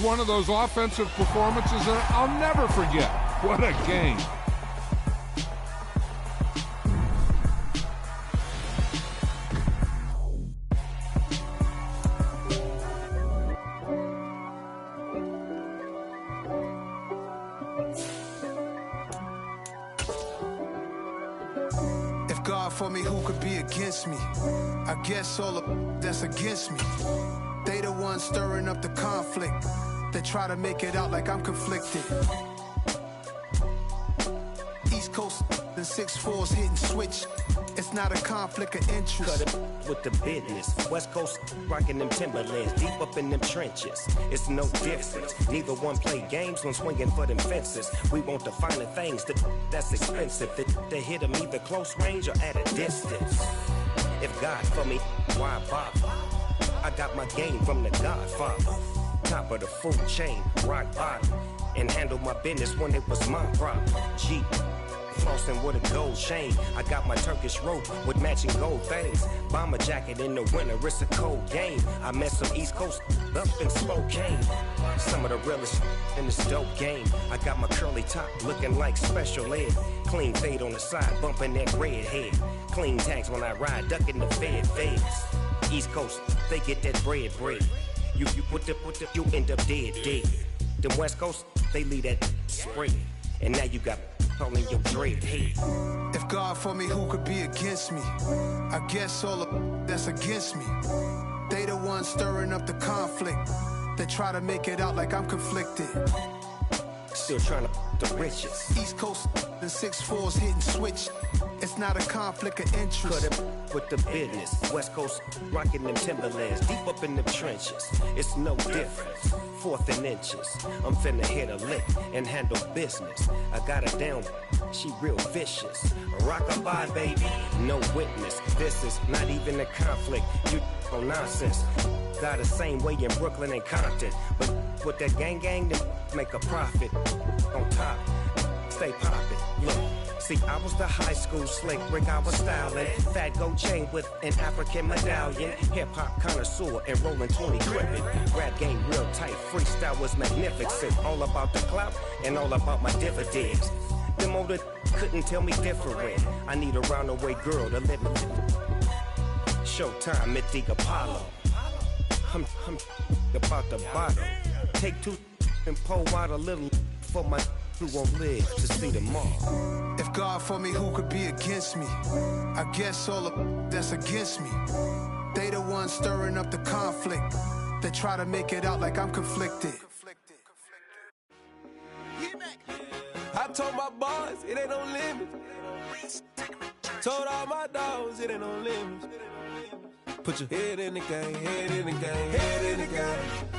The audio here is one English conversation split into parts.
One of those offensive performances that I'll never forget. What a game. If God for me, who could be against me? I guess all of that's against me. They the ones stirring up the conflict. They try to make it out like I'm conflicted. East Coast and 6'4's hitting switch. It's not a conflict of interest. Cut it with the business. West Coast rocking them Timberlands, deep up in them trenches. It's no difference. Neither one play games when swinging for them fences. We want the finer things that's expensive. They hit them either close range or at a distance. If God for me, why bother? I got my game from the Godfather. Top of the food chain, rock bottom. And handle my business when it was my problem. Jeep, flossing with a gold chain. I got my Turkish rope with matching gold things. Bomber jacket in the winter, it's a cold game. I met some East Coast up in Spokane. Some of the realest in this dope game. I got my curly top looking like special ed. Clean fade on the side, bumping that red head. Clean tags when I ride, ducking the feds. East Coast, they get that bread. You you end up dead. Them West Coast, they leave that spray. And now you got all in your dread head. If God for me, who could be against me? I guess all of that's against me. They the ones stirring up the conflict. They try to make it out like I'm conflicted. Still trying to the riches. East Coast and 6'4's hitting switch. It's not a conflict of interest. Cut it with the business. West Coast rocking them Timberlands, deep up in them trenches. It's no difference. 4th and inches. I'm finna hit a lick and handle business. I got her down, she real vicious. Rock-a-bye, baby, no witness. This is not even a conflict. You on nonsense. Got the same way in Brooklyn and Compton. But with that gang, then make a profit. On top, stay poppin'. Look. See, I was the high school slick Rick, I was styling. Fat gold chain with an African medallion. Hip-hop connoisseur and rolling 20 gripping. Rap game real tight, freestyle was magnificent. All about the clout and all about my dividends. Them older couldn't tell me different. I need a round-away girl to live in. Showtime, Mythic Apollo. I'm about the bottom. Take 2 and pour out a little for my who won't live to see tomorrow. If God for me, who could be against me? I guess all of that's against me. They the ones stirring up the conflict. They try to make it out like I'm conflicted. I told my boys it ain't no limits. Told all my dogs it ain't no limits. Put your head in the game, head in the game, head in the game.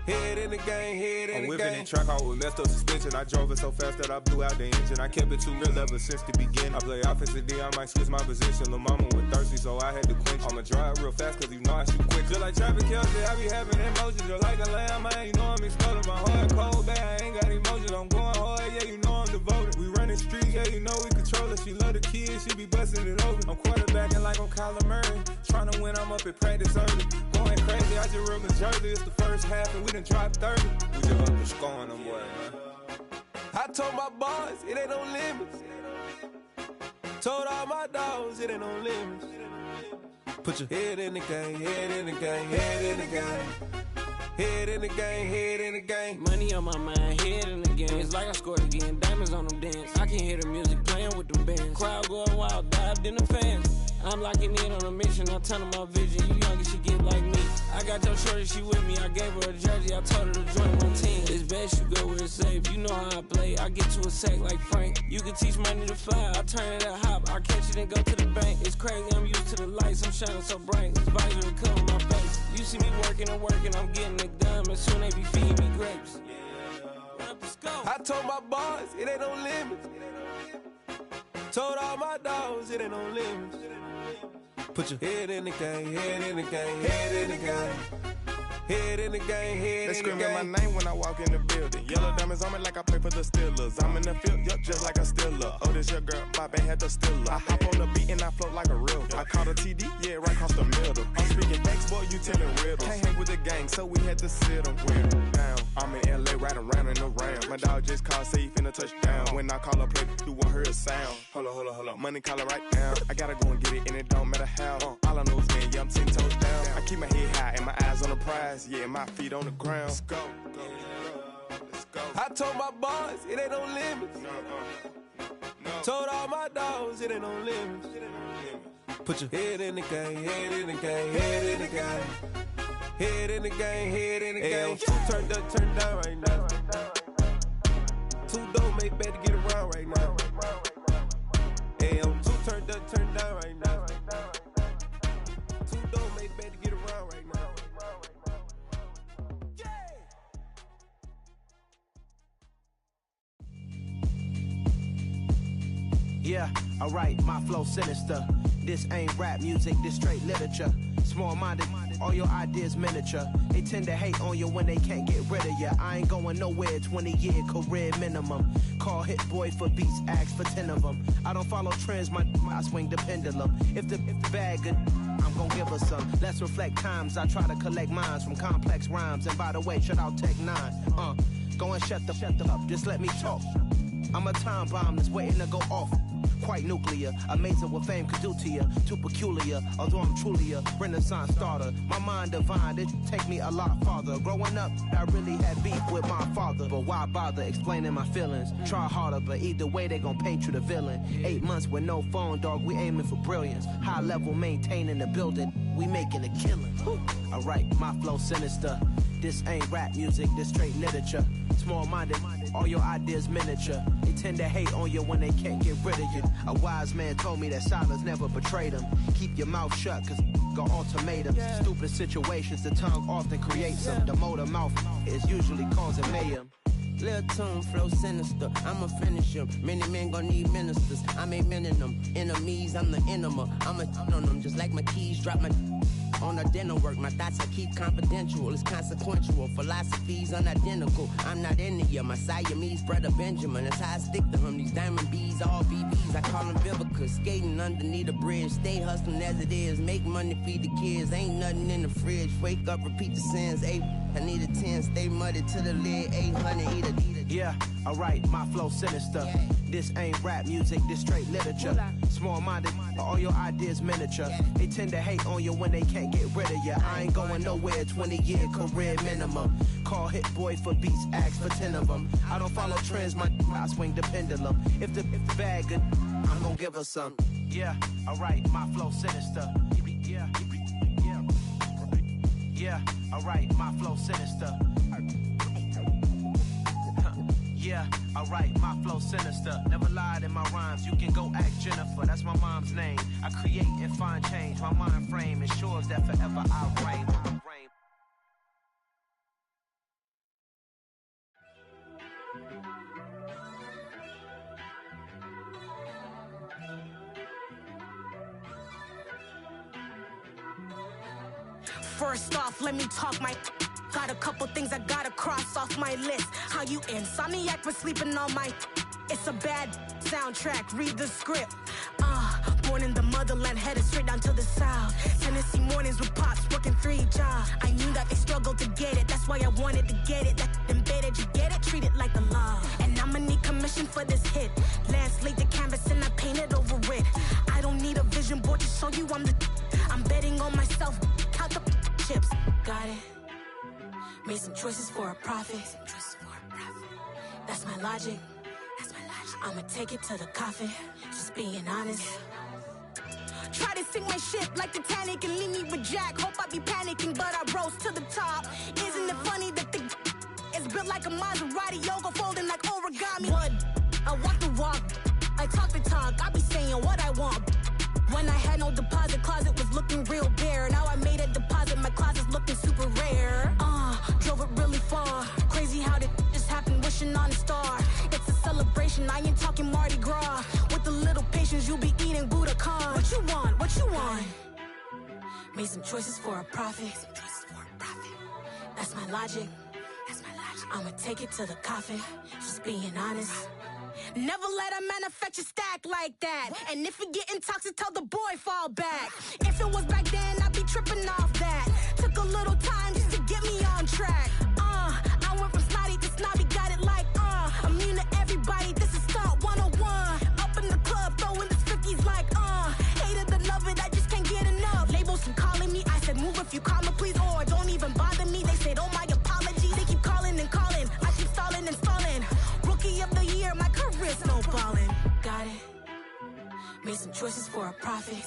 Head in the game, head in the game. I'm whipping the track out with messed up suspension. I drove it so fast that I blew out the engine. I kept it too real ever since the beginning. I play offensive D, I might switch my position. Lil' mama was thirsty, so I had to quench. I'ma drive real fast, cause you know I shoot quick. Just like traffic Kelsey, I be having emotions. Just like a lamb, man, you know I'm exploding. My heart cold, bad, I ain't got emotions. I'm going hard, yeah, you know I'm devoted. We running streets, yeah, you know we control it. She love the kids, she be busting it over. I'm quarterbacking like I'm Kyler Murray. Trying to win, I'm up at practice early. Going crazy, I just real the jersey. It's the first half and we done dropped 30. We just up to scoring them, boy, man. I told my boys it ain't no limits. Told all my dogs it ain't no limits. Put your head in the game, head in the game, head in the game. Head in the game, head in the game. Money on my mind, head in the game. It's like I scored again, diamonds on them dance. I can hear the music playing with them bands. Crowd going wild, dived in the fans. I'm locking in on a mission, I turn my vision. You young, you should get like me. I got your shorty, she with me. I gave her a jersey, I told her to join my team. It's best you go where it's safe. You know how I play, I get to a sack like Frank. You can teach money to fly, I turn it at hop. I catch it and go to the bank. It's crazy, I'm used to the lights, I'm shining so bright. This visor will cover my face. You see me working and working, I'm getting it done. And soon they be feeding me grapes. I told my boys it ain't no limits. Told all my dogs it ain't no limits. Put your head in the game, head in the game, head in the game. Head in the game, head in the game. They screaming my name when I walk in the building. Yellow diamonds on me like I play for the Steelers. I'm in the field, yup, just like a Steeler. Oh, this your girl, my band had the Steeler. I hop on the beat and I float like a real. I caught a TD, yeah, right across the middle. I'm speaking facts, boy, you telling riddles. Can't hang with the gang, so we had to sit them. Down. I'm dog just called, say he finna touch down. When I call her play, you won't hear a sound. Hold up, money call her right now. I gotta go and get it, and it don't matter how. All I know is, man, yeah, I'm 10 toes down. I keep my head high and my eyes on the prize. Yeah, my feet on the ground. Let's go. I told my boys, it ain't no limits. Told all my dogs, it ain't no limits. Put your head in the game, head in the game, head in the game. Head in the game, head in the game. Turned up, turned down right now. Two dope make better get around right now. Hey, I'm two turned up, turned down right now. Two dope make better get around right now. Yeah, alright, my flow sinister. This ain't rap music, this straight literature. Small-minded, all your ideas miniature. They tend to hate on you when they can't get rid of you. I ain't going nowhere, 20-year career minimum. Call Hit Boy for beats, ask for 10 of them. I don't follow trends, I swing the pendulum. If the bag good, I'm gon' give her some. Let's reflect times, I try to collect minds from complex rhymes. And by the way, shout out Tech 9. Go and shut the up, just let me talk. I'm a time bomb that's waiting to go off. Quite nuclear, amazing what fame could do to you. Too peculiar, although I'm truly a renaissance starter. My mind divine, it take me a lot farther. Growing up, I really had beef with my father. But why bother explaining my feelings? Try harder, but either way they gon' paint you the villain. 8 months with no phone, dog, we aiming for brilliance. High level maintaining the building, we making a killing. Alright, my flow sinister. This ain't rap music, this straight literature. Small-minded, all your ideas miniature. They tend to hate on you when they can't get rid of you. A wise man told me that silence never betrayed him. Keep your mouth shut, cause got ultimatums. Stupid situations, the tongue often creates them. The motor mouth is usually causing mayhem. Lil' tune, flow sinister, I'ma finish him. Many men gon' need ministers, I'm aiming them. Enemies, I'm the enema, I'ma on them. Just like my keys, drop my on our dinner work. My thoughts I keep confidential, it's consequential. Philosophies unidentical, I'm not into you. My Siamese brother Benjamin, that's how I stick to him. These diamond bees, all BBs, I call them Vivica. Skating underneath a bridge, stay hustling as it is. Make money, feed the kids, ain't nothing in the fridge. Wake up, repeat the sins, I need a 10, stay muddy to the lid, 800, eat a. Yeah, alright, my flow sinister. This ain't rap music, this straight literature. Small-minded, all your ideas miniature. They tend to hate on you when they can't get rid of you. I ain't going nowhere, 20-year career minimum. Call Hit Boy for beats, ask for 10 of them. I don't follow trends, I swing the pendulum. If the bag good, I'm gon' give her some. Yeah, alright, my flow sinister. Yeah, alright, my flow sinister. Yeah, alright, my flow sinister. Never lied in my rhymes, you can go ask Jennifer. That's my mom's name. I create and find change. My mind frame ensures that forever I reign. First off, let me talk my. Got a couple things I gotta cross off my list. How you insomniac for sleeping on my. It's a bad soundtrack, read the script. Born in the motherland, headed straight down to the south. Tennessee mornings with pops, working 3 jobs. I knew that they struggled to get it, that's why I wanted to get it. That embedded, you get it, treat it like the law. And I'ma need commission for this hit. Lance laid the canvas and I painted over it. I don't need a vision board to show you I'm betting on myself, count the chips. Got it. Made some choices for a profit. That's my logic. I'ma take it to the coffin. Just being honest. Try to sink my ship like Titanic and leave me with Jack. Hope I be panicking, but I rose to the top. Isn't it funny that the is built like a Maserati, yoga folding like origami? What? I walk the walk. I talk the talk. I be saying what I want. When I had no deposit, closet was looking real bare. Now I made a deposit, my closet's looking super rare. Drove it really far. Crazy how did just happen, wishing on a star. It's a celebration, I ain't talking Mardi Gras. With a little patience, you'll be eating Budokan. What you want? What you want? Made some choices for a profit. That's my logic. I'ma take it to the coffin. Just being honest. Never let a manufacture stack like that. And if it getting toxic, tell the boy fall back. If it was back then, I'd be tripping off that. Took a little time just to get me on track. I went from snotty to snobby, got it like, some choices for a profit.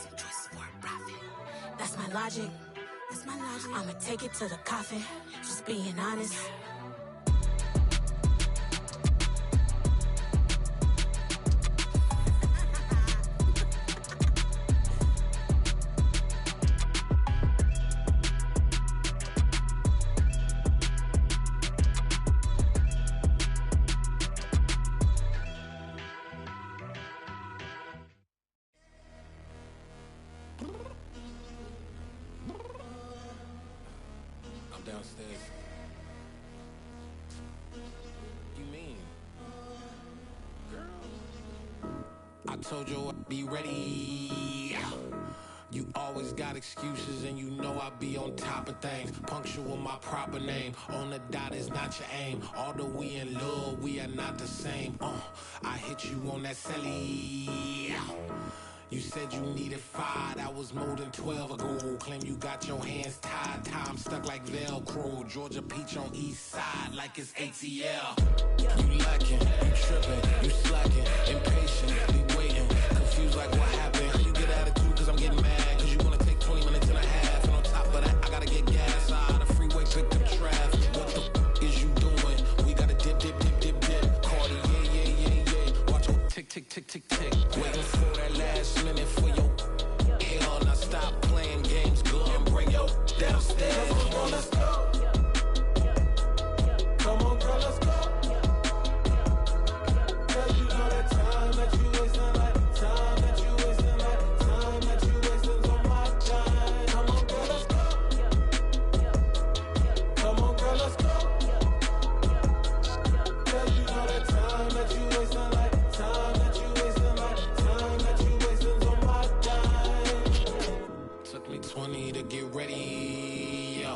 That's my logic. I'ma take it to the coffin. Just being honest. Downstairs. You mean? Girl, I told you I'd be ready. You always got excuses and you know I be on top of things. Punctual my proper name. On the dot is not your aim. Although we in love, we are not the same. I hit you on that celly. You said you needed 5, that was more than 12 ago. Claim you got your hands tied, time stuck like Velcro. Georgia Peach on east side like it's ATL. You lacking, you tripping, you slacking, impatient, be waiting, confused like what happened. How you get attitude cause I'm getting mad, cause you wanna take 20 minutes and a half. And on top of that, I gotta get gas out of the freeway, pick up traffic. What the f is you doing? We gotta dip, dip, dip, dip, dip. Cardi, yeah. Watch your tick, tick, tick, tick, tick. Waiting for that last minute for your hell. Now stop playing games, go and bring your downstairs. Come on, girl, let's go. Come on, girl, let's go. Cause you know that time that you wasting, like time that you wasting, like time that you wasting on my time. Come on, girl, let's go. Come on, girl, let's go. Cause you know that time that you wasting, like time that you wasting, like time that you wasting on my time. Took me 20 to get ready, yo.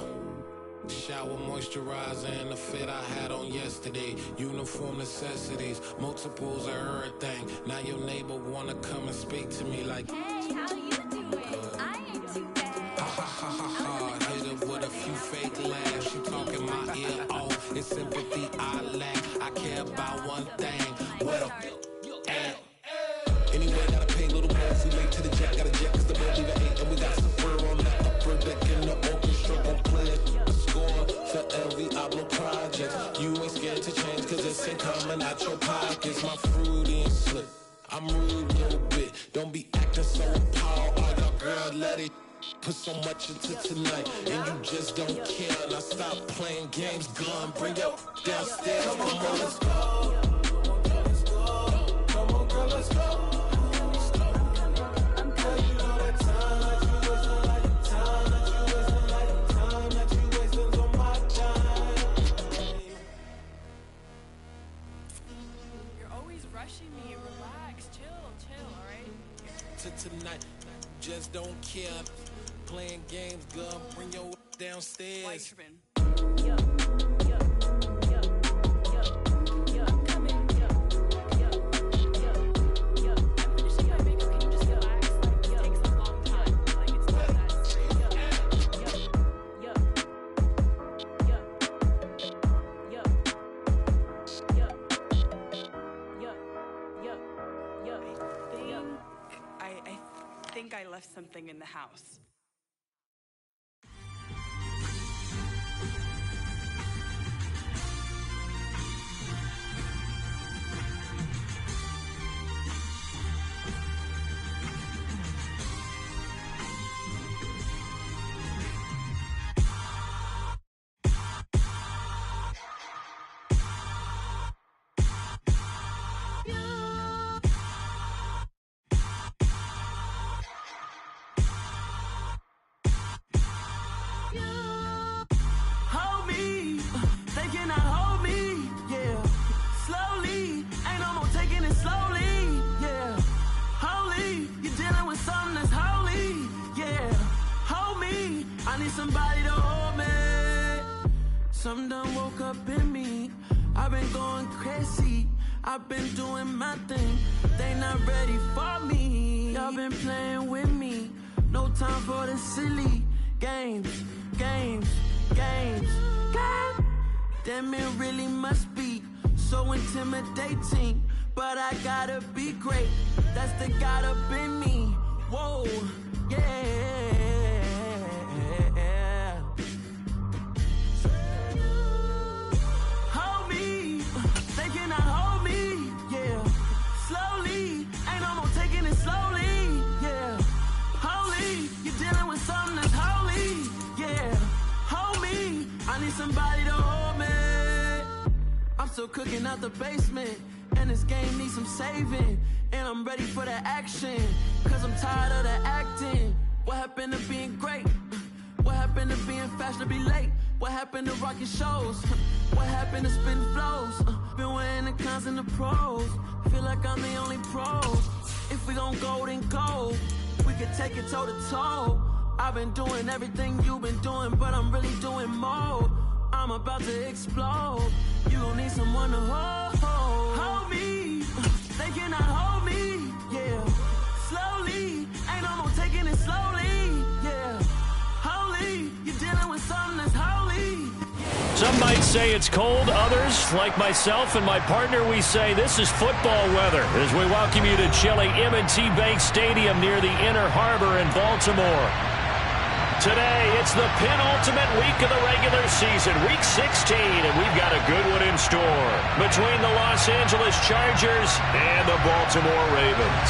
Shower, moisturizer, and the fit I had on yesterday. Uniform necessities, multiples of everything. Now your neighbor wanna come and speak to me like, hey, how you doing? I ain't too bad. Ha. Hit her with a few fake laughs. She talking my ear off. It's sympathy I lack. I care about one thing. What up? Anyway, gotta pay a little more. If we late to the jet, got a jet cause the boat leave at 8. And we got Safir on the upper deck in the orchestra. Gon' play a score for every Ablo project. You ain't scared to change cause it's ain't coming out your pockets. My fruity and slick. I'm rude a little bit. Don't be acting so appalled. Oh, y'all girl, let it put so much into tonight. And you just don't care. Now stop playing games. Gun, bring your downstairs. Come on, let's go. Come on, girl, let's go. Tonight, just don't care. Playing games, girl, bring your downstairs. I left something in the house. Somebody to hold me. Something done woke up in me. I've been going crazy. I've been doing my thing. They not ready for me. Y'all been playing with me. No time for the silly games. Damn, it really must be so intimidating. but I gotta be great. That's the God up in me. Whoa, yeah. Hold me, they cannot hold me, yeah. Slowly, ain't no more taking it slowly, yeah. Holy, you're dealing with something that's holy, yeah. Hold me, I need somebody to hold me. I'm still cooking out the basement, and this game needs some saving. And I'm ready for the action, cause I'm tired of the acting. What happened to being great? What happened to being fashionably late? What happened to rocking shows? What happened to spitting flows? Been wearing the cons and the pros. Feel like I'm the only pro. If we gon' go, then go. We could take it toe to toe. I've been doing everything you've been doing, but I'm really doing more. I'm about to explode. You gon' need someone to hold me. They cannot hold me, yeah. Slowly, ain't no more taking it slowly, yeah. Holy, you're dealing with something that's holy. Some might say it's cold. Others, like myself and my partner, we say this is football weather as we welcome you to chilly M&T Bank Stadium near the Inner Harbor in Baltimore. Today, it's the penultimate week of the regular season, week 16, and we've got a good one in store between the Los Angeles Chargers and the Baltimore Ravens.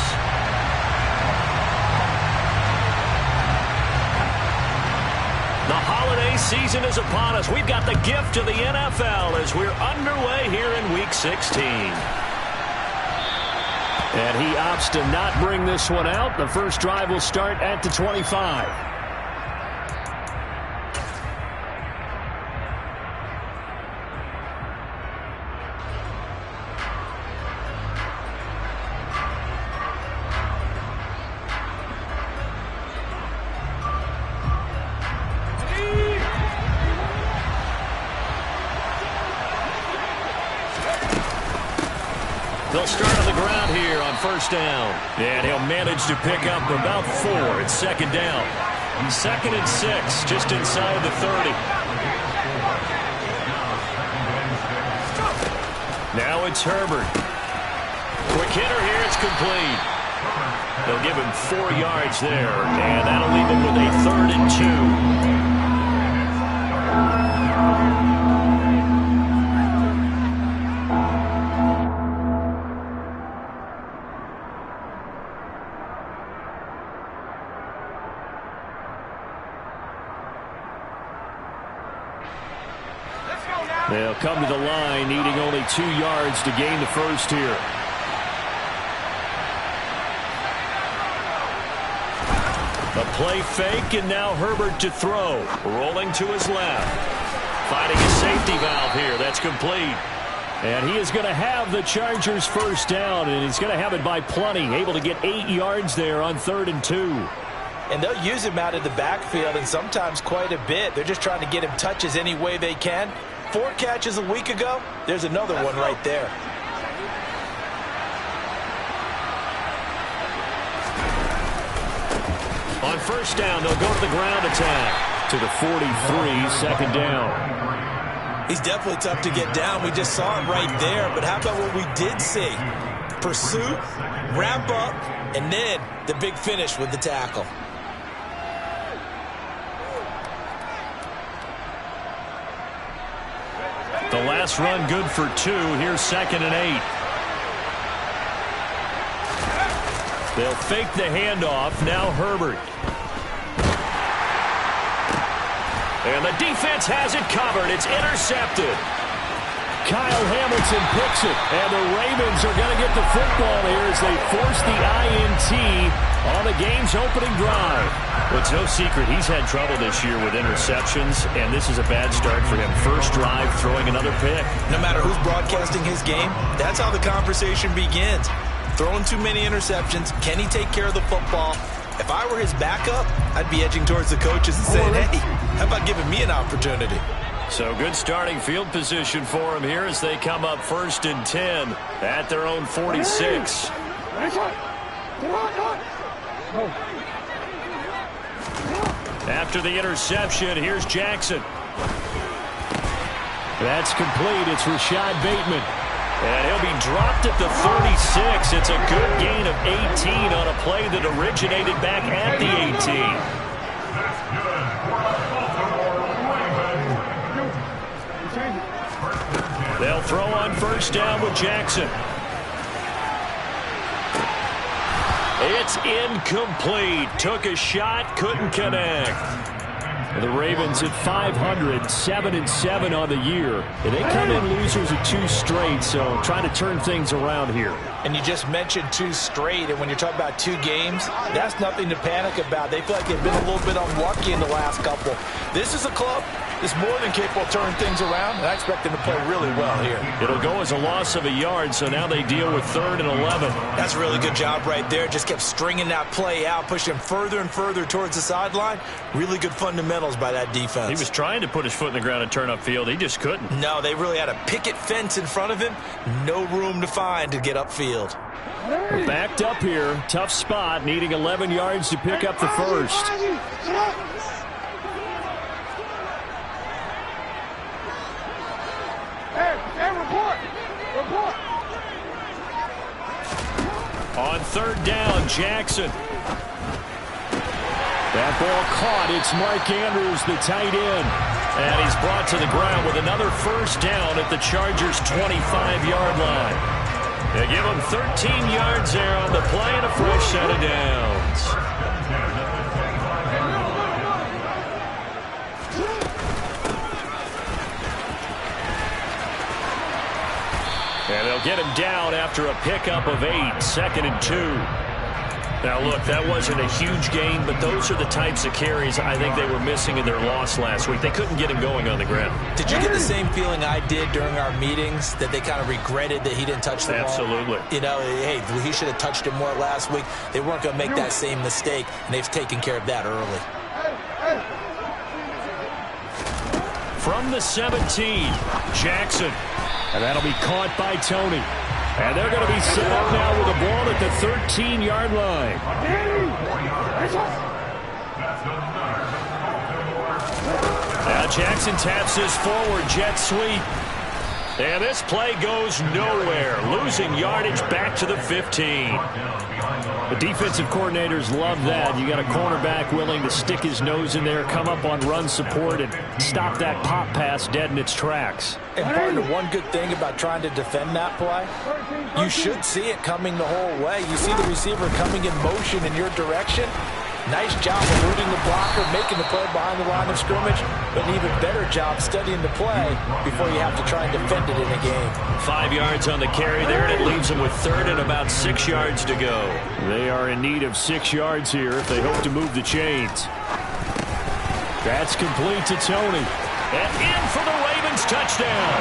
The holiday season is upon us. We've got the gift of the NFL as we're underway here in week 16. And he opts to not bring this one out. The first drive will start at the 25. They'll start on the ground here on first down. And he'll manage to pick up about 4. It's second down. 2nd and 6, just inside the 30. Now it's Herbert. Quick hitter here, it's complete. They'll give him 4 yards there, and that'll leave him with a 3rd and 2. They'll come to the line, needing only 2 yards to gain the first here. A play fake, and now Herbert to throw. Rolling to his left. Finding a safety valve here. That's complete. And he is going to have the Chargers first down, and he's going to have it by plenty. Able to get 8 yards there on 3rd and 2. And they'll use him out of the backfield, and sometimes quite a bit. They're just trying to get him touches any way they can. 4 catches a week ago. There's another one right there. On first down, they'll go to the ground attack to the 43, second down. He's definitely tough to get down. We just saw it right there. But how about what we did see? Pursuit, wrap up, and then the big finish with the tackle. The last run good for 2. Here's 2nd and 8. They'll fake the handoff. Now Herbert. And the defense has it covered. It's intercepted. Kyle Hamilton picks it. And the Ravens are going to get the football here as they force the INT on the game's opening drive. Well, it's no secret he's had trouble this year with interceptions, and this is a bad start for him. First drive, throwing another pick. No matter who's broadcasting his game, that's how the conversation begins. Throwing too many interceptions. Can he take care of the football? If I were his backup, I'd be edging towards the coaches and saying, hey, how about giving me an opportunity? So good starting field position for him here as they come up 1st and 10 at their own 46. After the interception, here's Jackson. That's complete. It's Rashad Bateman. And he'll be dropped at the 36. It's a good gain of 18 on a play that originated back at the 18. They'll throw on first down with Jackson. It's incomplete. Took a shot, couldn't connect. The Ravens at 500, 7-7 on the year. And they come in losers of 2 straight, so trying to turn things around here. And you just mentioned 2 straight, and when you're talking about 2 games, that's nothing to panic about. They feel like they've been a little bit unlucky in the last couple. This is a club that's more than capable of turning things around, and I expect them to play really well here. It'll go as a loss of a yard, so now they deal with 3rd and 11. That's a really good job right there. Just kept stringing that play out, pushing him further and further towards the sideline. Really good fundamentals by that defense. He was trying to put his foot in the ground and turn upfield. He just couldn't. No, they really had a picket fence in front of him. No room to find to get upfield. Backed up here. Tough spot, needing 11 yards to pick up the first. On 3rd down, Jackson. That ball caught. It's Mark Andrews, the tight end. And he's brought to the ground with another first down at the Chargers' 25-yard line. They give him 13 yards there on the play and a fresh set of downs. And they'll get him down after a pickup of 8, 2nd and 2. Now, look, that wasn't a huge gain, but those are the types of carries I think they were missing in their loss last week. They couldn't get him going on the ground. Did you get the same feeling I did during our meetings, that they kind of regretted that he didn't touch the ball? Absolutely. You know, hey, he should have touched it more last week. They weren't going to make that same mistake, and they've taken care of that early. From the 17, Jackson. And that'll be caught by Tony. And they're going to be set up now with the ball at the 13-yard line. Now Jackson taps this forward jet sweep. And this play goes nowhere. Losing yardage back to the 15. The defensive coordinators love that. You got a cornerback willing to stick his nose in there, come up on run support, and stop that pop pass dead in its tracks. And partner, one good thing about trying to defend that play, you should see it coming the whole way. You see the receiver coming in motion in your direction. Nice job eluding the blocker, making the play behind the line of scrimmage, but an even better job studying the play before you have to try and defend it in a game. 5 yards on the carry there, and it leaves them with 3rd and about 6 yards to go. They are in need of 6 yards here if they hope to move the chains. That's complete to Tony. And in for the Ravens touchdown.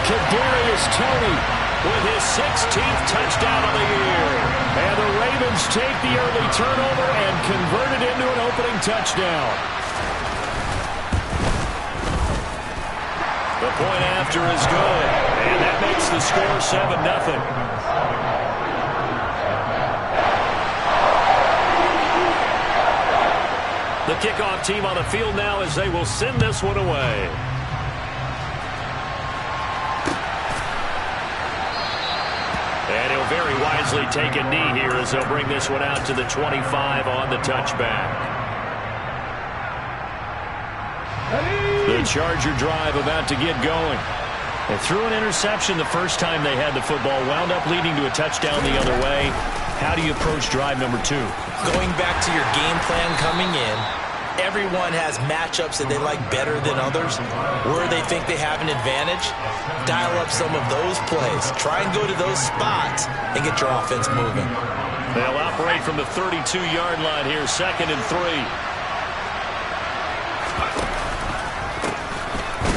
Kadarius Toney with his 16th touchdown of the year. And the Ravens take the early turnover and convert it into an opening touchdown. The point after is good. And that makes the score 7-0. The kickoff team on the field now as they will send this one away. And he'll very wisely take a knee here as they'll bring this one out to the 25 on the touchback. The Charger drive about to get going. They threw an interception the first time they had the football, wound up leading to a touchdown the other way. How do you approach drive number 2? Going back to your game plan coming in, everyone has matchups that they like better than others. Where they think they have an advantage, dial up some of those plays. Try and go to those spots and get your offense moving. They'll operate from the 32-yard line here, 2nd and 3.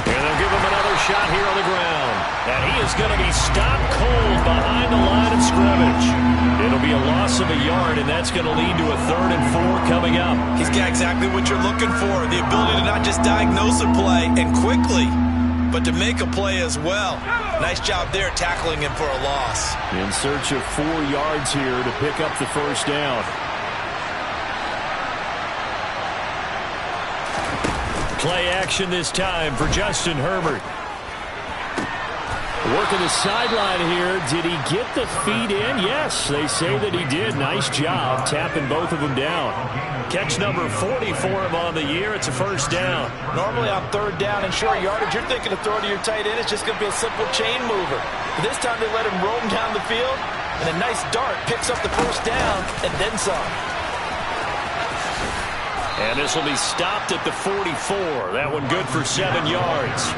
And they'll give him another shot here on the ground. And he is going to be stopped cold behind the line of scrimmage. It'll be a loss of a yard, and that's going to lead to a 3rd and 4 coming up. He's got exactly what you're looking for, the ability to not just diagnose a play and quickly, but to make a play as well. Nice job there tackling him for a loss. In search of 4 yards here to pick up the first down. Play action this time for Justin Herbert. Working the sideline here. Did he get the feet in? Yes, they say that he did. Nice job tapping both of them down. Catch number 40 for him on the year. It's a first down. Normally on third down and short yardage, you're thinking of throwing to your tight end. It's just going to be a simple chain mover. But this time they let him roam down the field, and a nice dart picks up the first down and then some. And this will be stopped at the 44. That one good for 7 yards.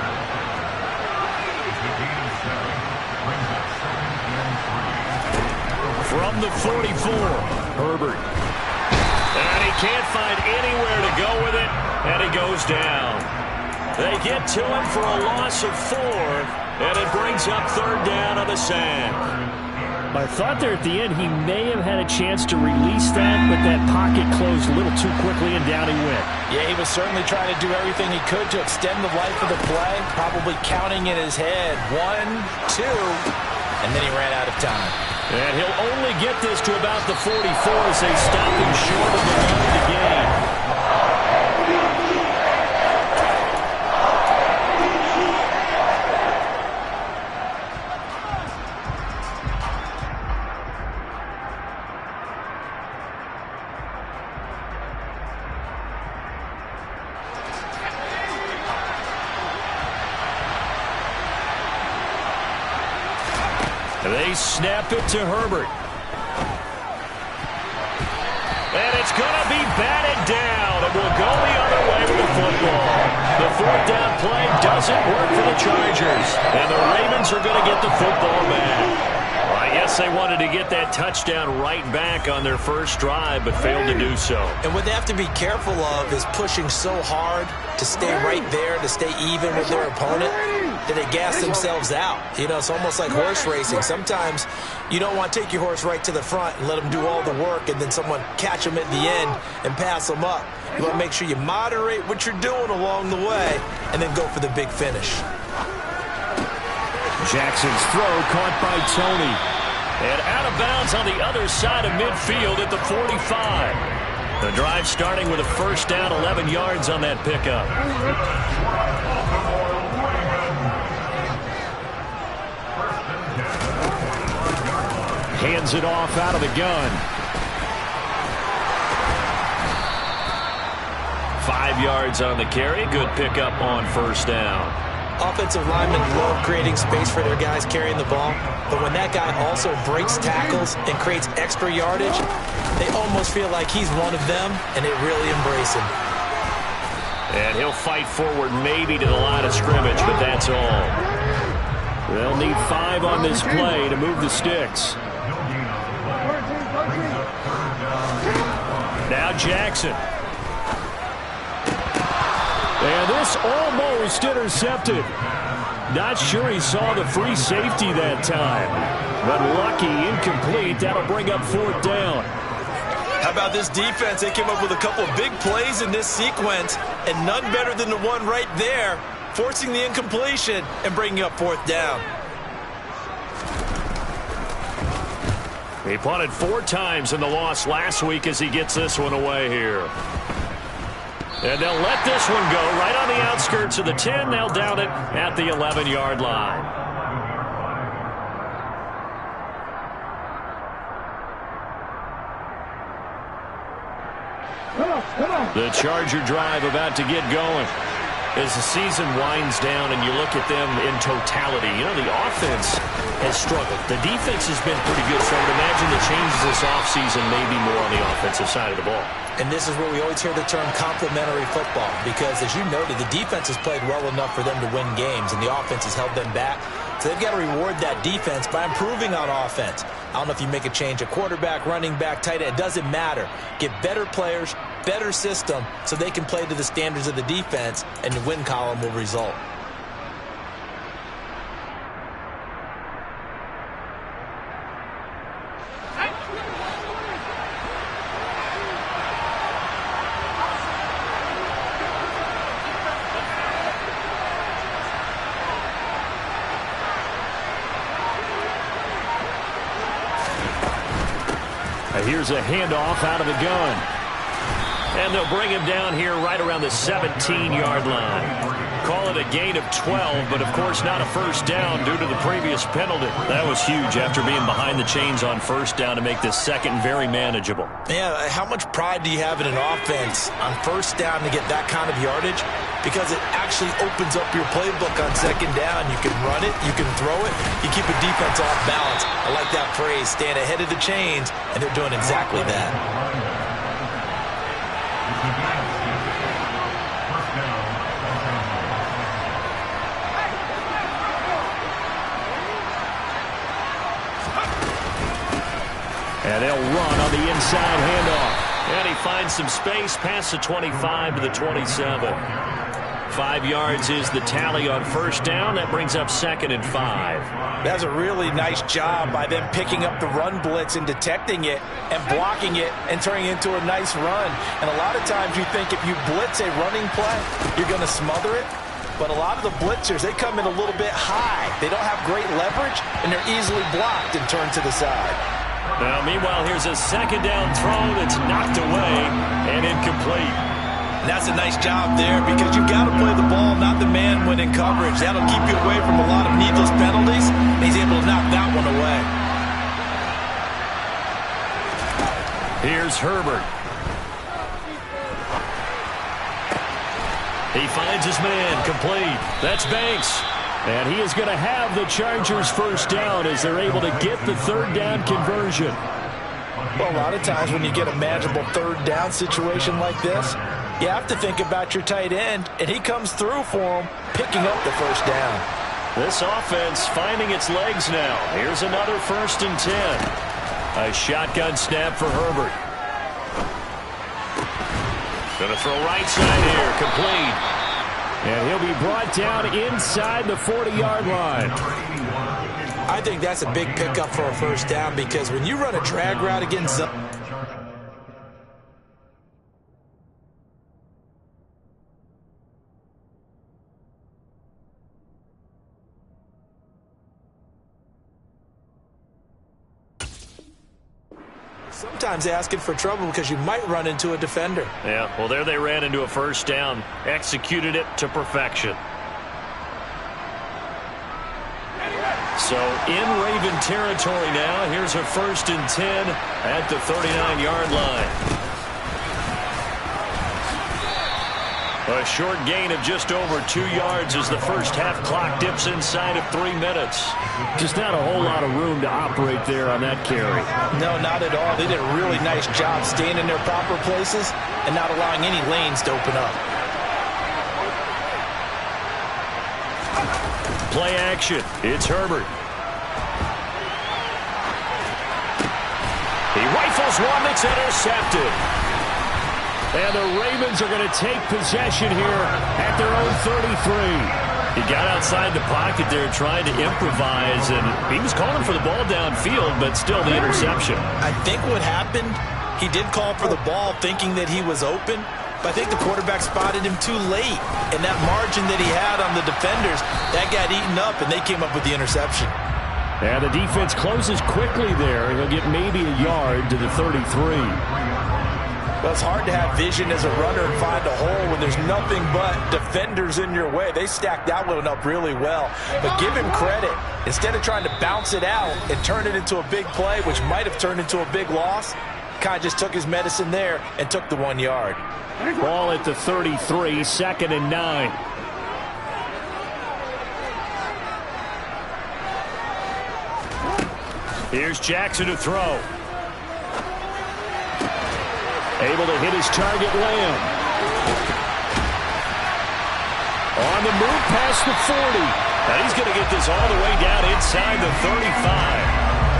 From the 44, Herbert. And he can't find anywhere to go with it, and he goes down. They get to him for a loss of 4, and it brings up third down on the sack. I thought there at the end he may have had a chance to release that, but that pocket closed a little too quickly, and down he went. Yeah, he was certainly trying to do everything he could to extend the life of the play, probably counting in his head 1, 2, and then he ran out of time. And he'll only get this to about the 44 as they stop him short of the line to gain. They snap it to Herbert. And it's going to be batted down. It will go the other way with the football. The fourth down play doesn't work for the Chargers. And the Ravens are going to get the football back. Well, I guess they wanted to get that touchdown right back on their first drive, but failed to do so. And what they have to be careful of is pushing so hard to stay right there, to stay even with their opponent, that they gas themselves out. You know, it's almost like horse racing. Sometimes you don't want to take your horse right to the front and let them do all the work and then someone catch them at the end and pass them up. You want to make sure you moderate what you're doing along the way and then go for the big finish. Jackson's throw caught by Tony. And out of bounds on the other side of midfield at the 45. The drive starting with a first down, 11 yards on that pickup. Hands it off out of the gun. 5 yards on the carry. Good pickup on first down. Offensive linemen love creating space for their guys carrying the ball, but when that guy also breaks tackles and creates extra yardage, they almost feel like he's one of them, and they really embrace him. And he'll fight forward maybe to the line of scrimmage, but that's all. They'll need 5 on this play to move the sticks. Now Jackson. And this almost intercepted. Not sure he saw the free safety that time. But lucky, incomplete. That'll bring up fourth down. How about this defense? They came up with a couple of big plays in this sequence, and none better than the one right there, forcing the incompletion and bringing up fourth down. He punted 4 times in the loss last week as he gets this one away here. And they'll let this one go right on the outskirts of the 10. They'll down it at the 11-yard line. The Charger drive about to get going. As the season winds down and you look at them in totality, you know, the offense has struggled. The defense has been pretty good, so I would imagine the changes this offseason may be more on the offensive side of the ball. And this is where we always hear the term complementary football, because as you noted, the defense has played well enough for them to win games, and the offense has held them back. So they've got to reward that defense by improving on offense. I don't know if you make a change at quarterback, running back, tight end. It doesn't matter. Get better players, better system, so they can play to the standards of the defense, and the win column will result. Here's a handoff out of the gun. And they'll bring him down here right around the 17-yard line. call it a gain of 12, but of course not a first down due to the previous penalty. That was huge after being behind the chains on first down to make this second very manageable. Yeah, how much pride do you have in an offense on first down to get that kind of yardage? Because it actually opens up your playbook on second down. You can run it, you can throw it, you keep a defense off balance. I like that phrase, stand ahead of the chains, and they're doing exactly that. And they'll run on the inside handoff. And he finds some space past the 25 to the 27. 5 yards is the tally on first down. That brings up 2nd and 5. That's a really nice job by them picking up the run blitz and detecting it and blocking it and turning it into a nice run. And a lot of times you think if you blitz a running play, you're going to smother it. But a lot of the blitzers, they come in a little bit high. They don't have great leverage, and they're easily blocked and turned to the side. Now, meanwhile, here's a second down throw that's knocked away and incomplete. And that's a nice job there because you've got to play the ball, not the man when in coverage. That'll keep you away from a lot of needless penalties, and he's able to knock that one away. Here's Herbert. He finds his man, complete. That's Banks. And he is going to have the Chargers first down as they're able to get the third down conversion. Well, a lot of times when you get a manageable third down situation like this, you have to think about your tight end, and he comes through for him, picking up the first down. This offense finding its legs now. Here's another 1st and 10. A shotgun snap for Herbert. Going to throw right side here, complete. And he'll be brought down inside the 40-yard line. I think that's a big pickup for a first down because when you run a drag route against sometimes asking for trouble because you might run into a defender. Yeah, well, there they ran into a first down. Executed it to perfection. So in Raven territory now. Here's a 1st and 10 at the 39-yard line. A short gain of just over 2 yards as the first half clock dips inside of 3 minutes. Just not a whole lot of room to operate there on that carry. No, not at all. They did a really nice job staying in their proper places and not allowing any lanes to open up. Play action. It's Herbert. He rifles one that's intercepted. And the Ravens are going to take possession here at their own 33. He got outside the pocket there trying to improvise, and he was calling for the ball downfield, but still the interception. I think what happened, he did call for the ball thinking that he was open, but I think the quarterback spotted him too late. And that margin that he had on the defenders, that got eaten up, and they came up with the interception. And the defense closes quickly there. He'll get maybe a yard to the 33. Well, it's hard to have vision as a runner and find a hole when there's nothing but defenders in your way. They stacked that one up really well. But give him credit. Instead of trying to bounce it out and turn it into a big play, which might have turned into a big loss, kind of just took his medicine there and took the 1 yard. Ball at the 33, 2nd and 9. Here's Jackson to throw. Able to hit his target, Lamb. On the move past the 40. And he's going to get this all the way down inside the 35.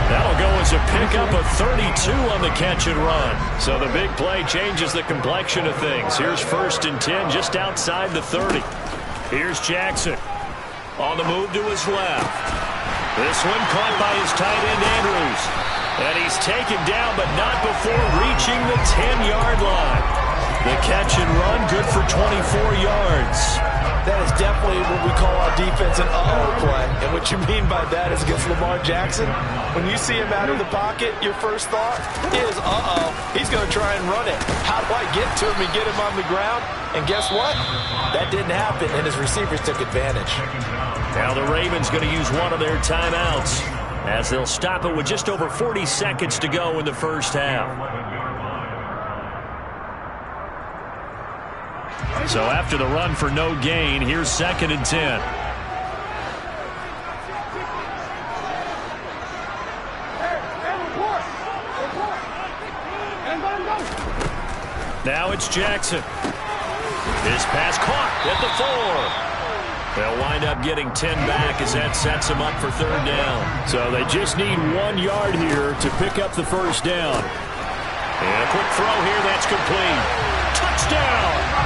That'll go as a pickup of 32 on the catch and run. So the big play changes the complexion of things. Here's 1st and 10 just outside the 30. Here's Jackson. On the move to his left. This one caught by his tight end, Andrews. And he's taken down, but not before reaching the 10-yard line. The catch and run, good for 24 yards. That is definitely what we call our defense an uh-oh play. And what you mean by that is against Lamar Jackson, when you see him out of the pocket, your first thought is, uh-oh, he's going to try and run it. How do I get to him and get him on the ground? And guess what? That didn't happen, and his receivers took advantage. Now the Ravens going to use one of their timeouts as they'll stop it with just over 40 seconds to go in the first half. So after the run for no gain, here's 2nd and 10. Now it's Jackson. His pass caught at the 4. They'll wind up getting 10 back as that sets them up for 3rd down. So they just need 1 yard here to pick up the first down. And a quick throw here, that's complete. Touchdown!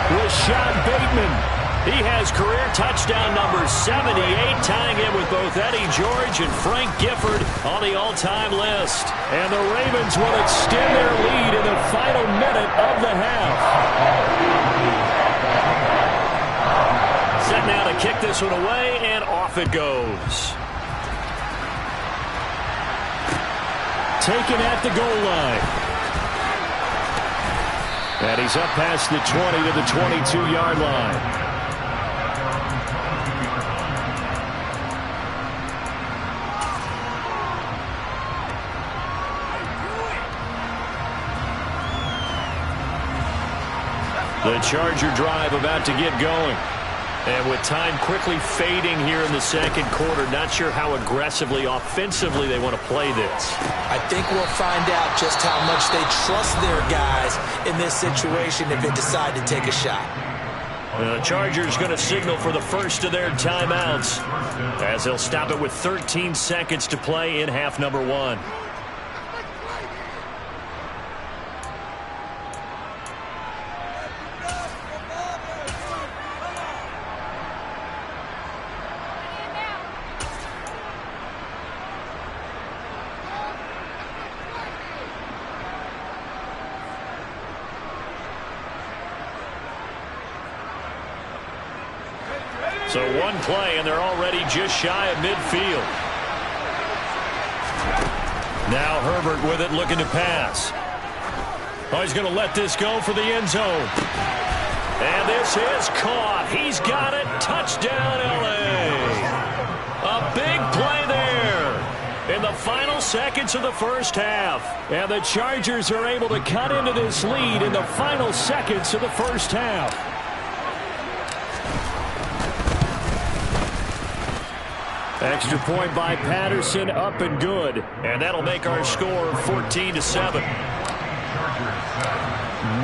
Rashad Bateman. He has career touchdown number 78, tying in with both Eddie George and Frank Gifford on the all-time list. And the Ravens will extend their lead in the final minute of the half. Set now to kick this one away, and off it goes. Taken at the goal line. And he's up past the 20 to the 22-yard line. The Charger drive about to get going. And with time quickly fading here in the second quarter, not sure how aggressively, offensively they want to play this. I think we'll find out just how much they trust their guys in this situation if they decide to take a shot. The Chargers going to signal for the first of their timeouts as they'll stop it with 13 seconds to play in half number 1. So 1 play, and they're already just shy of midfield. Now Herbert with it, looking to pass. Oh, he's going to let this go for the end zone. And this is caught. He's got it. Touchdown, L.A. A big play there in the final seconds of the first half. And the Chargers are able to cut into this lead in the final seconds of the first half. Extra point by Patterson, up and good. And that'll make our score 14-7.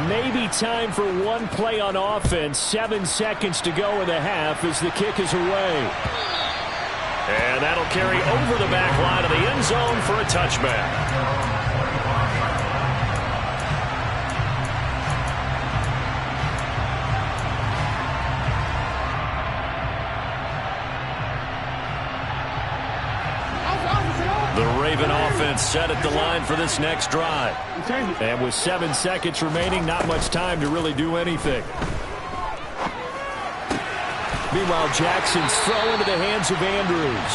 Maybe time for 1 play on offense. 7 seconds to go in the half as the kick is away. And that'll carry over the back line of the end zone for a touchback. The Raven offense set at the line for this next drive. And with 7 seconds remaining, not much time to really do anything. Meanwhile, Jackson's throw into the hands of Andrews.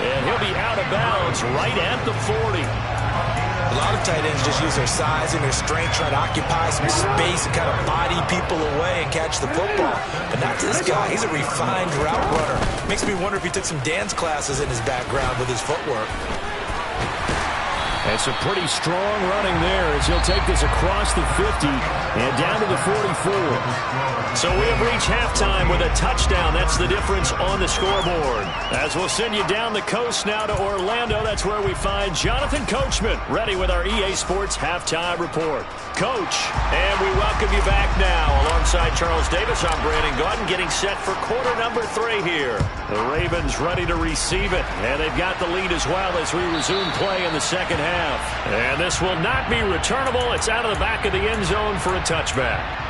And he'll be out of bounds right at the 40. A lot of tight ends just use their size and their strength, try to occupy some space and kind of body people away and catch the football. But not this guy. He's a refined route runner. Makes me wonder if he took some dance classes in his background with his footwork. And some pretty strong running there as he'll take this across the 50 and down to the 44. So we have reached halftime with a touchdown. That's the difference on the scoreboard. As we'll send you down the coast now to Orlando, that's where we find Jonathan Coachman ready with our EA Sports Halftime Report. Coach, and we welcome you back now. Alongside Charles Davis, I'm Brandon Gordon, getting set for quarter number 3 here. The Ravens ready to receive it, and they've got the lead as well as we resume play in the second half. And this will not be returnable. It's out of the back of the end zone for a touchback.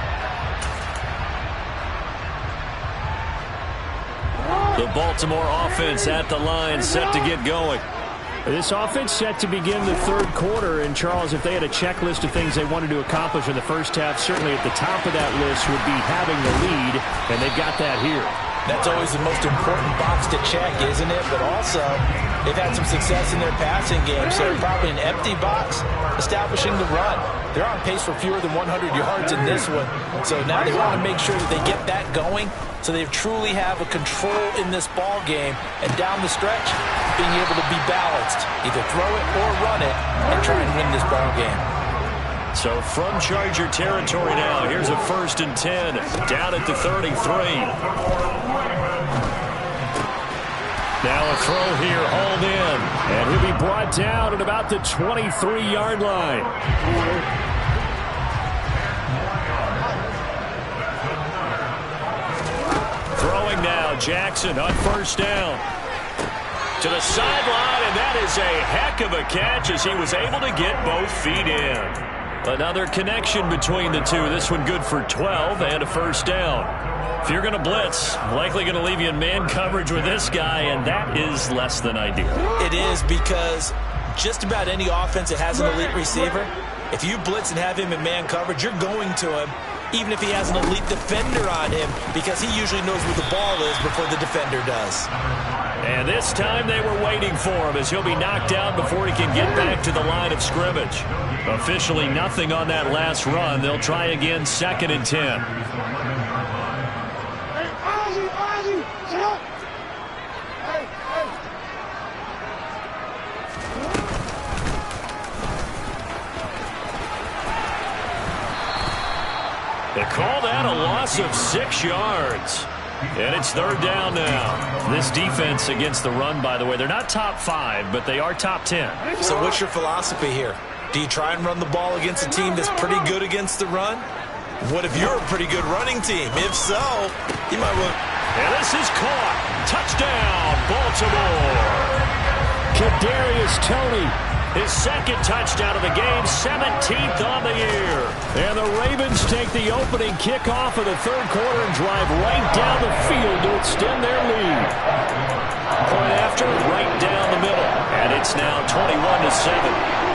The Baltimore offense at the line, set to get going. This offense set to begin the third quarter. And, Charles, if they had a checklist of things they wanted to accomplish in the first half, certainly at the top of that list would be having the lead, and they've got that here. That's always the most important box to check, isn't it? But also, they've had some success in their passing game, so probably an empty box establishing the run. They're on pace for fewer than 100 yards in this one, so now they want to make sure that they get that going so they truly have a control in this ball game, and down the stretch, being able to be balanced, either throw it or run it, and try and win this ball game. So from Charger territory now, here's a 1st and 10, down at the 33. Now a throw here, hauled in, and he'll be brought down at about the 23-yard line. Throwing now, Jackson on 1st down. To the sideline, and that is a heck of a catch as he was able to get both feet in. Another connection between the two. This one good for 12 and a 1st down. If you're going to blitz, likely going to leave you in man coverage with this guy, and that is less than ideal. It is, because just about any offense that has an elite receiver, if you blitz and have him in man coverage, you're going to him, even if he has an elite defender on him, because he usually knows where the ball is before the defender does. And this time they were waiting for him as he'll be knocked down before he can get back to the line of scrimmage. Officially nothing on that last run. They'll try again, 2nd and 10. They call that a loss of 6 yards. And it's 3rd down now. This defense against the run, by the way, they're not top 5, but they are top 10. So what's your philosophy here? Do you try and run the ball against a team that's pretty good against the run? What if you're a pretty good running team? If so, you might want... And this is caught. Touchdown, Baltimore. Kadarius Toney, his 2nd touchdown of the game, 17th on the year. And the Ravens take the opening kickoff of the 3rd quarter and drive right down the field to extend their lead. Point after, right down the middle. And it's now 21-7.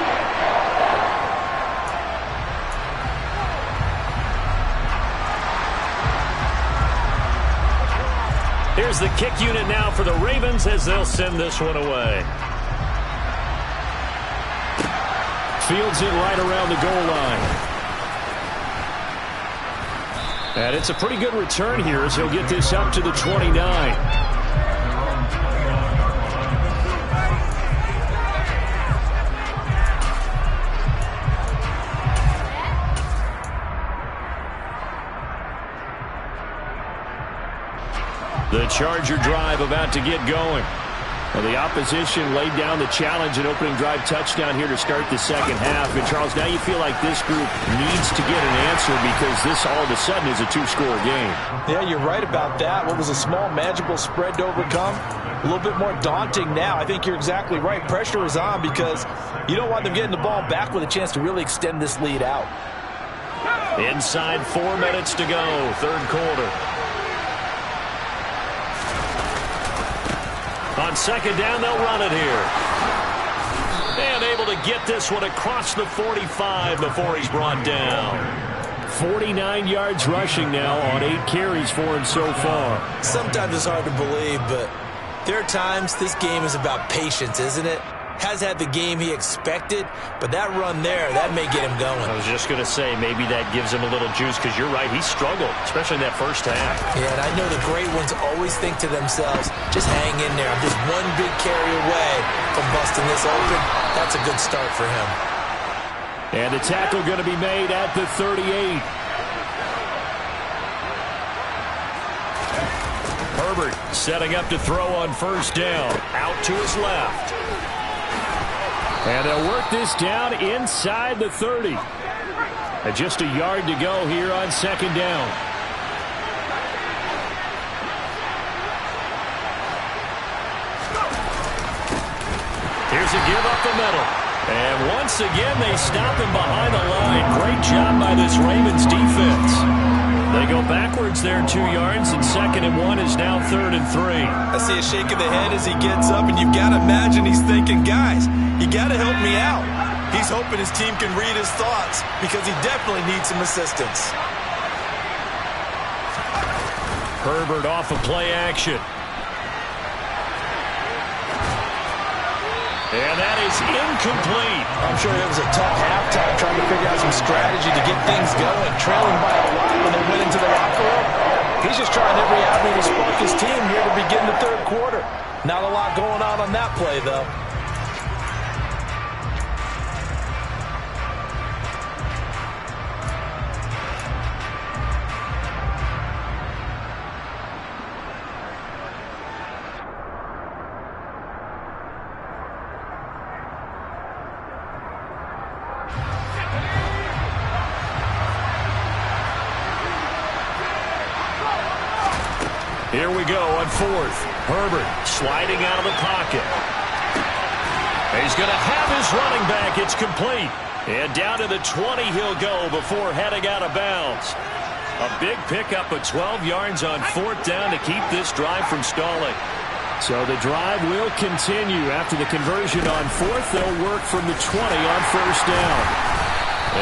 Here's the kick unit now for the Ravens as they'll send this one away. Fields it right around the goal line. And it's a pretty good return here as he'll get this up to the 29. The Charger drive about to get going. Well, the opposition laid down the challenge and opening drive touchdown here to start the 2nd half. And, Charles, now you feel like this group needs to get an answer because this all of a sudden is a 2-score game. Yeah, you're right about that. What was a small, manageable spread to overcome, a little bit more daunting now. I think you're exactly right. Pressure is on because you don't want them getting the ball back with a chance to really extend this lead out. Inside 4 minutes to go, 3rd quarter. On 2nd down, they'll run it here. And able to get this one across the 45 before he's brought down. 49 yards rushing now on 8 carries for him so far. Sometimes it's hard to believe, but there are times this game is about patience, isn't it? Has had the game he expected, but that run there, that may get him going. I was just going to say, maybe that gives him a little juice, because you're right, he struggled, especially in that first half. Yeah, and I know the great ones always think to themselves, just hang in there. I'm just one big carry away from busting this open. That's a good start for him. And the tackle going to be made at the 38. Herbert setting up to throw on 1st down. Out to his left. And they'll work this down inside the 30. And just a yard to go here on 2nd down. Here's a give up the middle. And once again, they stop him behind the line. Great job by this Ravens defense. They go backwards there 2 yards, and 2nd and 1 is now 3rd and 3. I see a shake of the head as he gets up, and you've got to imagine he's thinking, guys, you got to help me out. He's hoping his team can read his thoughts because he definitely needs some assistance. Herbert off of play action. And that is incomplete. I'm sure it was a tough halftime trying to figure out some strategy to get things going, trailing by a lot when they went into the locker room. He's just trying every avenue to spark his team here to begin the 3rd quarter. Not a lot going on that play, though. Here we go on 4th. Herbert sliding out of the pocket. He's going to have his running back. It's complete. And down to the 20 he'll go before heading out of bounds. A big pickup of 12 yards on 4th down to keep this drive from stalling. So the drive will continue. After the conversion on 4th, they'll work from the 20 on 1st down.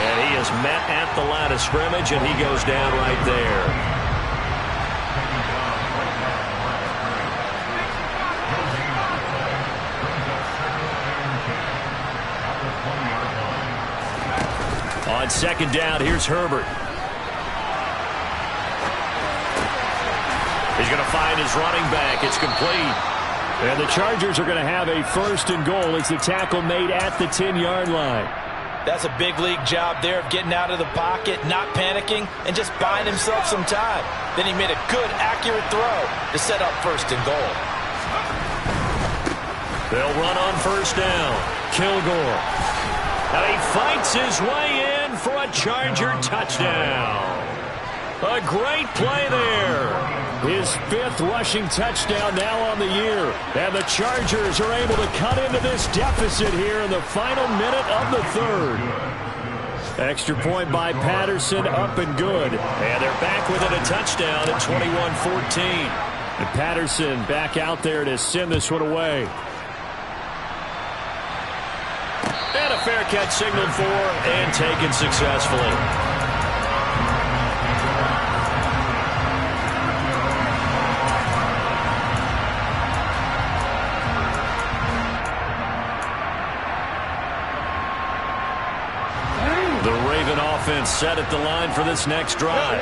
And he is met at the line of scrimmage, and he goes down right there. On 2nd down, here's Herbert. He's going to find his running back. It's complete. And the Chargers are going to have a 1st and goal as the tackle made at the 10-yard line. That's a big league job there of getting out of the pocket, not panicking, and just buying himself some time. Then he made a good, accurate throw to set up 1st and goal. They'll run on 1st down. Kilgore. And he fights his way in for a Charger touchdown. A great play there. His 5th rushing touchdown now on the year. And the Chargers are able to cut into this deficit here in the final minute of the 3rd. Extra point by Patterson, up and good. And they're back within a touchdown at 21-14. And Patterson back out there to send this one away. And a fair catch signaled for and taken successfully. The Raven offense set at the line for this next drive.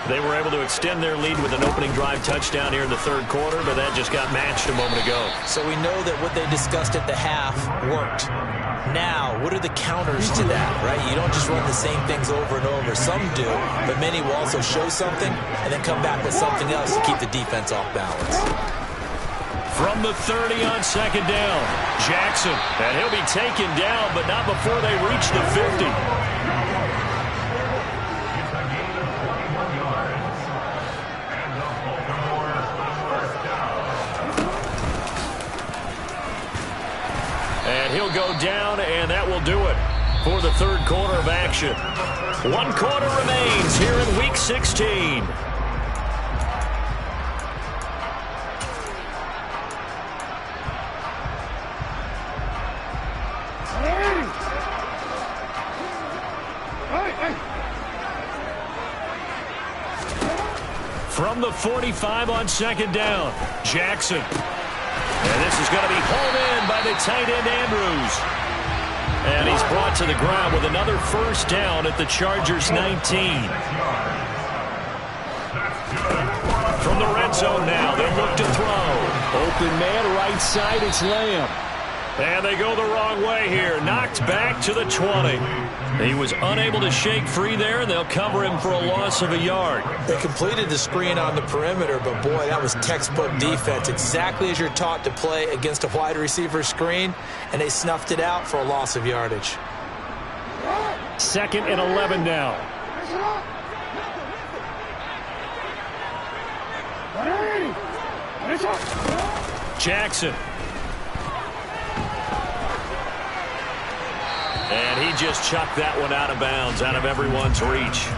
They were able to extend their lead with an opening drive touchdown here in the 3rd quarter, but that just got matched a moment ago. So we know that what they discussed at the half worked. Now, what are the counters to that, right? You don't just run the same things over and over. Some do, but many will also show something and then come back with something else to keep the defense off balance. From the 30 on 2nd down, Jackson. And he'll be taken down, but not before they reach the 50. And he'll go down, and that will do it for the 3rd quarter of action. 1 quarter remains here in Week 16. From the 45 on 2nd down, Jackson. And this is going to be hauled in by the tight end, Andrews. And he's brought to the ground with another 1st down at the Chargers' 19. From the red zone now, they'll look to throw. Open man, right side, it's Lamb. And they go the wrong way here. Knocked back to the 20. He was unable to shake free there, and they'll cover him for a loss of a yard. They completed the screen on the perimeter, but boy, that was textbook defense. Exactly as you're taught to play against a wide receiver screen, and they snuffed it out for a loss of yardage. 2nd and 11 now. Jackson. And he just chucked that one out of bounds, out of everyone's reach.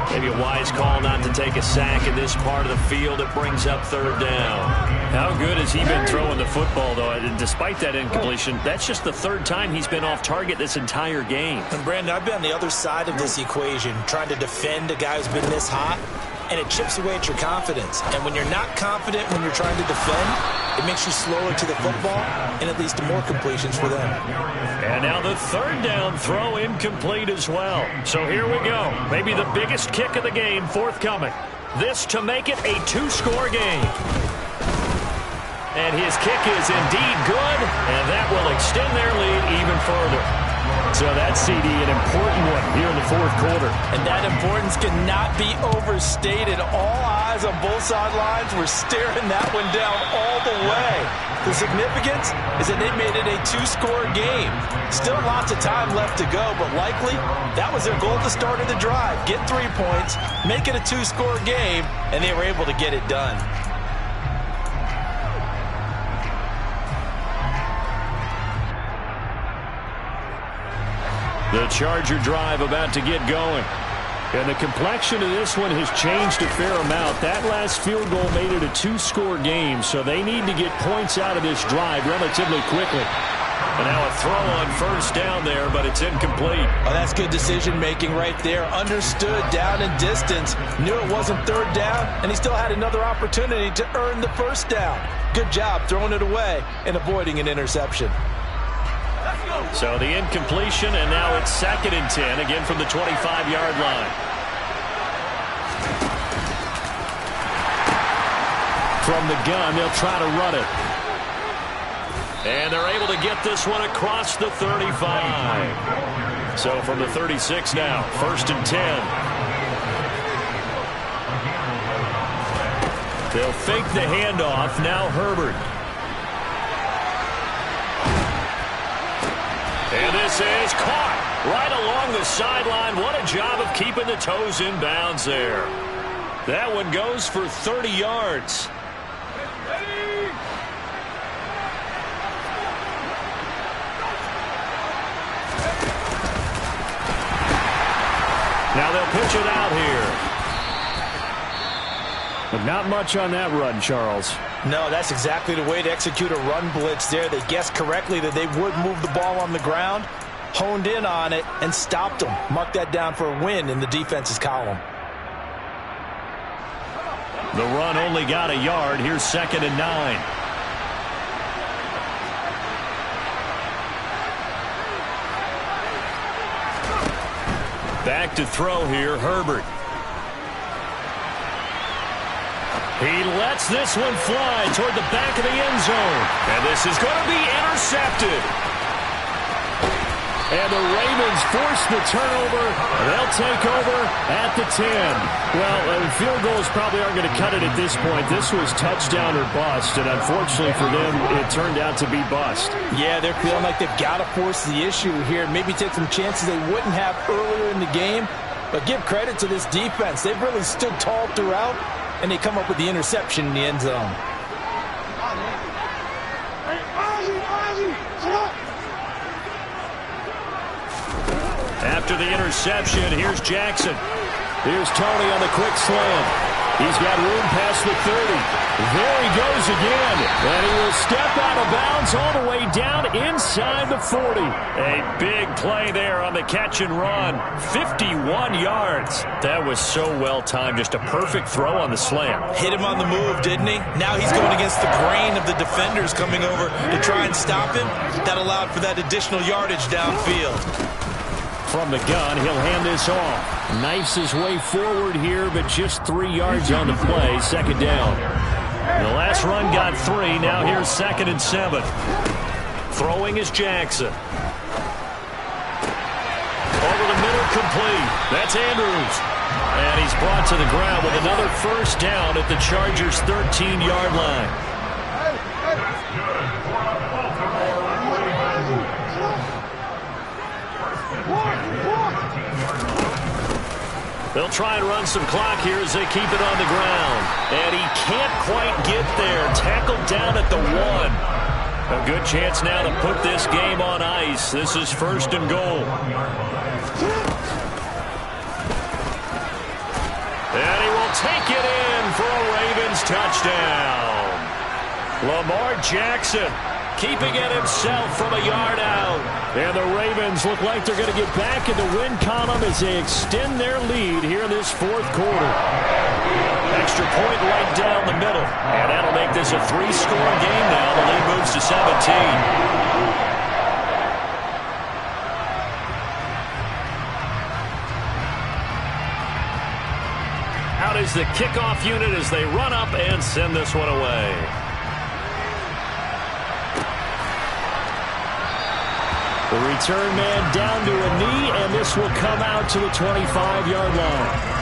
Maybe a wise call not to take a sack in this part of the field. It brings up third down. How good has he been throwing the football, though? And despite that incompletion, that's just the third time he's been off target this entire game. And, Brandon, I've been on the other side of this equation, trying to defend a guy who's been this hot, and it chips away at your confidence. And when you're not confident when you're trying to defend, it makes you slower to the football, and it leads to more completions for them. And now the third down throw incomplete as well. So here we go. Maybe the biggest kick of the game forthcoming. This to make it a two-score game. And his kick is indeed good, and that will extend their lead even further. So that CD, an important one here in the fourth quarter. And that importance cannot be overstated. All eyes on both sidelines were staring that one down all the way. The significance is that they made it a two-score game. Still lots of time left to go, but likely that was their goal at the start of the drive. Get 3 points, make it a two-score game, and they were able to get it done. The Charger drive about to get going. And the complexion of this one has changed a fair amount. That last field goal made it a two-score game, so they need to get points out of this drive relatively quickly. And now a throw on first down there, but it's incomplete. Oh, that's good decision-making right there. Understood down and distance. Knew it wasn't third down, and he still had another opportunity to earn the first down. Good job throwing it away and avoiding an interception. So the incompletion, and now it's 2nd and 10, again from the 25-yard line. From the gun, they'll try to run it. And they're able to get this one across the 35. So from the 36 now, 1st and 10. They'll fake the handoff, now Herbert. And this is caught right along the sideline. What a job of keeping the toes in bounds there. That one goes for 30 yards. Now they'll pitch it out here. But not much on that run, Charles. No, that's exactly the way to execute a run blitz there. They guessed correctly that they would move the ball on the ground, honed in on it, and stopped them. Mark that down for a win in the defense's column. The run only got a yard. Here's 2nd and 9. Back to throw here, Herbert. He lets this one fly toward the back of the end zone. And this is going to be intercepted. And the Ravens force the turnover. They'll take over at the 10. Well, field goals probably aren't going to cut it at this point. This was touchdown or bust, and unfortunately for them, it turned out to be bust. Yeah, they're feeling like they've got to force the issue here. Maybe take some chances they wouldn't have earlier in the game. But give credit to this defense. They've really stood tall throughout, and they come up with the interception in the end zone. After the interception, here's Jackson. Here's Tony on the quick slam. He's got room past the 30. There he goes again. And he will step out of bounds all the way down inside the 40. A big play there on the catch and run. 51 yards. That was so well timed. Just a perfect throw on the slam. Hit him on the move, didn't he? Now he's going against the grain of the defenders coming over to try and stop him. That allowed for that additional yardage downfield. From the gun, he'll hand this off. Knifes his way forward here, but just 3 yards on the play. 2nd down. The last run got 3. Now here's 2nd and 7. Throwing is Jackson. Over the middle, complete. That's Andrews. And he's brought to the ground with another first down at the Chargers' 13-yard line. They'll try and run some clock here as they keep it on the ground. And he can't quite get there. Tackled down at the 1. A good chance now to put this game on ice. This is 1st and goal. And he will take it in for a Ravens touchdown. Lamar Jackson keeping it himself from a yard out. And the Ravens look like they're going to get back in the win column as they extend their lead here in this 4th quarter. Extra point right down the middle. And that'll make this a 3-score game now. The lead moves to 17. Out is the kickoff unit as they run up and send this one away. The return man down to a knee, and this will come out to the 25-yard line.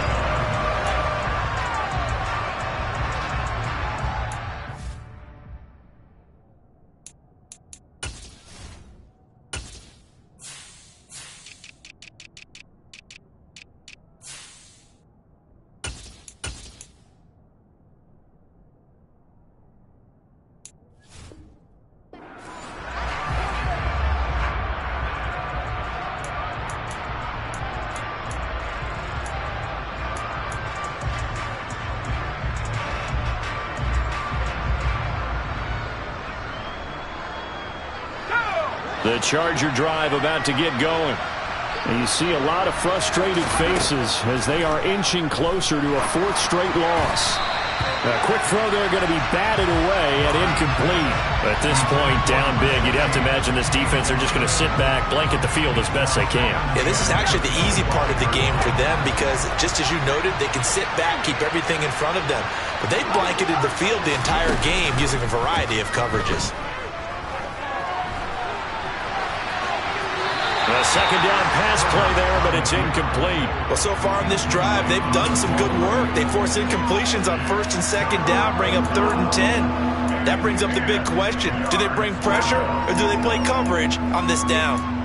The Charger drive about to get going. And you see a lot of frustrated faces as they are inching closer to a 4th straight loss. A quick throw there going to be batted away and incomplete. At this point, down big, you'd have to imagine this defense, they're just going to sit back, blanket the field as best they can. Yeah, this is actually the easy part of the game for them because, just as you noted, they can sit back, keep everything in front of them. But they blanketed the field the entire game using a variety of coverages. A second down pass play there, but it's incomplete. Well, so far in this drive, they've done some good work. They force incompletions on 1st and 2nd down, bring up 3rd and 10. That brings up the big question. Do they bring pressure or do they play coverage on this down?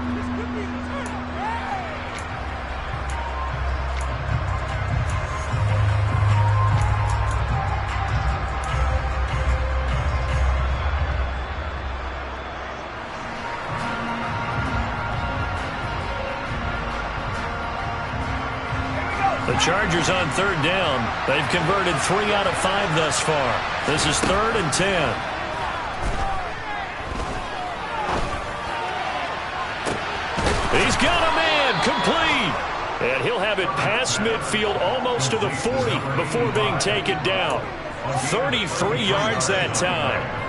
The Chargers on 3rd down. They've converted 3 out of 5 thus far. This is 3rd and 10. He's got a man complete. And he'll have it past midfield almost to the 40 before being taken down. 33 yards that time.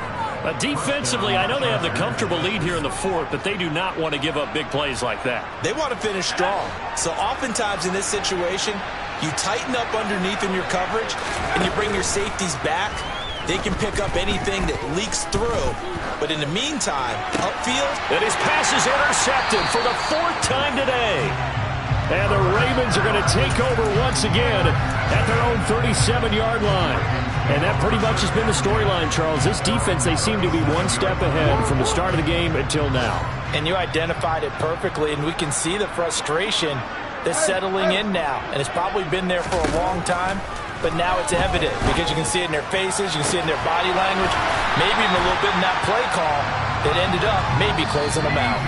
Defensively, I know they have the comfortable lead here in the 4th, but they do not want to give up big plays like that. They want to finish strong. So oftentimes in this situation, you tighten up underneath in your coverage, and you bring your safeties back. They can pick up anything that leaks through. But in the meantime, upfield. And his pass is intercepted for the 4th time today. And the Ravens are going to take over once again at their own 37-yard line. And that pretty much has been the storyline, Charles. This defense, they seem to be one step ahead from the start of the game until now. And you identified it perfectly, and we can see the frustration that's settling in now. And it's probably been there for a long time, but now it's evident because you can see it in their faces, you can see it in their body language, maybe even a little bit in that play call that ended up maybe closing them out.